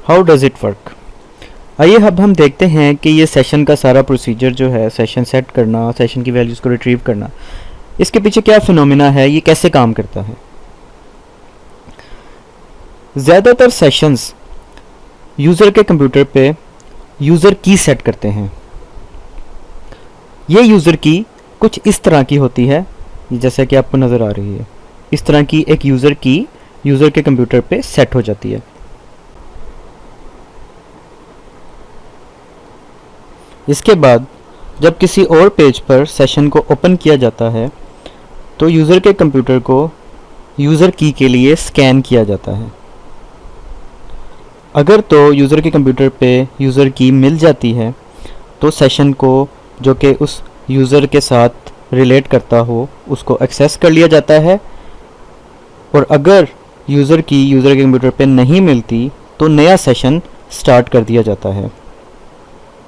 How does it work. आइए अब हम देखते हैं कि ये सेशन का सारा प्रोसीजर जो है, सेशन सेट करना, सेशन की वैल्यूज़ को रिट्रीव करना, इसके पीछे क्या फिनोमिना है, ये कैसे काम करता है। ज़्यादातर सेशंस यूज़र के कंप्यूटर पे यूज़र की सेट करते हैं। ये यूज़र की कुछ इस तरह की होती है, जैसा कि आपको नज़र आ रही है। इस तरह की एक यूज़र की यूज़र के कंप्यूटर पे सेट हो जाती है। इसके बाद जब किसी और पेज पर सेशन को ओपन किया जाता है तो यूज़र के कंप्यूटर को यूज़र की के लिए स्कैन किया जाता है। अगर तो यूज़र के कंप्यूटर पे यूज़र की मिल जाती है तो सेशन को, जो कि उस यूज़र के साथ रिलेट करता हो, उसको एक्सेस कर लिया जाता है। और अगर यूज़र की यूज़र के कंप्यूटर पे नहीं मिलती तो नया सेशन स्टार्ट कर दिया जाता है।